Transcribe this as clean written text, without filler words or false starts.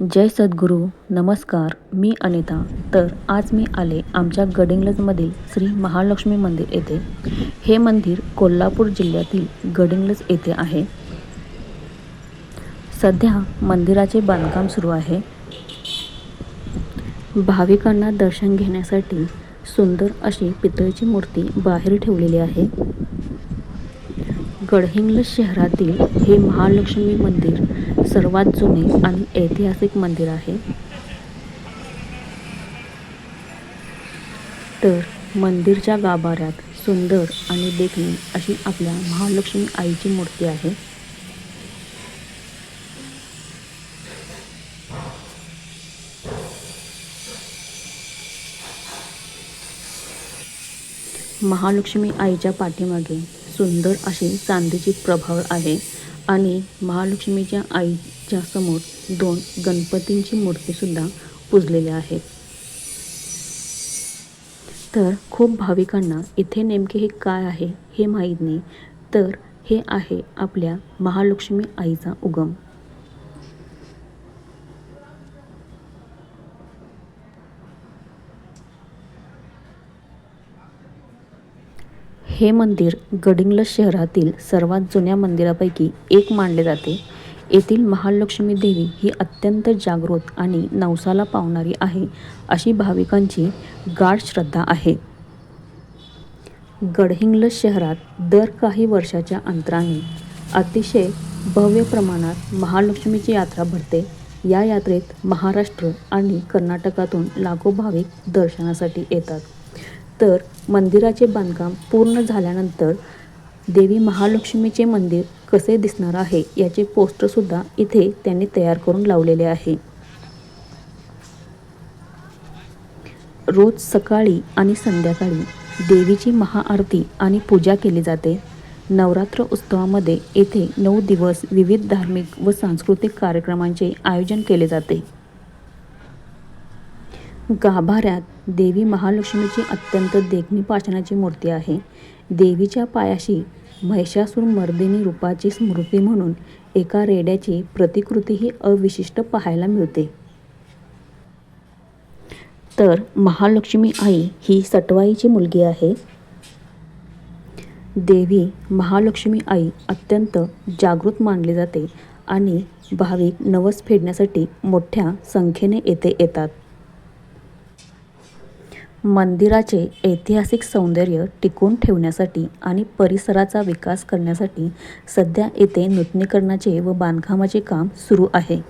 जय सद्गुरू. नमस्कार. मी अनिता. तर आज मी आले आमच्या गडिंग्लजमधील श्री महालक्ष्मी मंदिर येथे. हे मंदिर कोल्हापूर जिल्ह्यातील गडिंग्लज येथे आहे. सध्या मंदिराचे बांधकाम सुरू आहे. भाविकांना दर्शन घेण्यासाठी सुंदर अशी पितळेची मूर्ती बाहेर ठेवलेली आहे. गडहिंग्लज शहरातील हे महालक्ष्मी मंदिर सर्वात जुने आणि ऐतिहासिक मंदिर आहे. तर मंदिरच्या गाभाऱ्यात सुंदर आणि देखणी अशी आपल्या महालक्ष्मी आईची मूर्ती आहे. महालक्ष्मी आईच्या पाठीमागे सुंदर अशी चांदीची प्रभावळ आहे आणि महालक्ष्मीच्या आईच्या समोर 2 गणपतींची मूर्तीसुद्धा पूजलेल्या आहेत. तर खूप भाविकांना इथे नेमके हे काय आहे हे माहीत नाही. तर हे आहे आपल्या महालक्ष्मी आईचा उगम. हे मंदिर गडिंग्लज शहरातील सर्वात जुन्या मंदिरापैकी एक मानले जाते. येथील महालक्ष्मी देवी ही अत्यंत जागृत आणि नवसाला पावणारी आहे अशी भाविकांची गाढ श्रद्धा आहे. गडहिंग्लज शहरात दर काही वर्षाच्या अंतराने अतिशय भव्य प्रमाणात महालक्ष्मीची यात्रा भरते. या यात्रेत महाराष्ट्र आणि कर्नाटकातून लाखो भाविक दर्शनासाठी येतात. तर मंदिराचे बांधकाम पूर्ण झाल्यानंतर देवी महालक्ष्मीचे मंदिर कसे दिसणार आहे याचे पोस्टरसुद्धा इथे त्यांनी तयार करून लावलेले आहे. रोज सकाळी आणि संध्याकाळी देवीची महाआरती आणि पूजा केली जाते. नवरात्र उत्सवामध्ये येथे 9 दिवस विविध धार्मिक व सांस्कृतिक कार्यक्रमांचे आयोजन केले जाते. गाभाऱ्यात देवी महालक्ष्मीची अत्यंत देखणी पाषाणाची मूर्ती आहे. देवीच्या पायाशी महिषासूर मर्दिनी रूपाची स्मृती म्हणून एका रेड्याची प्रतिकृतीही अविशिष्ट पाहायला मिळते. तर महालक्ष्मी आई ही सटवाईची मुलगी आहे. देवी महालक्ष्मी आई अत्यंत जागृत मानली जाते आणि भाविक नवस फेडण्यासाठी मोठ्या संख्येने येथे येतात. मंदिराचे ऐतिहासिक सौंदर्य टिकवून ठेवण्यासाठी आणि परिसराचा विकास करण्यासाठी सध्या येथे नूतनीकरणाचे व बांधकामाचे काम सुरू आहे.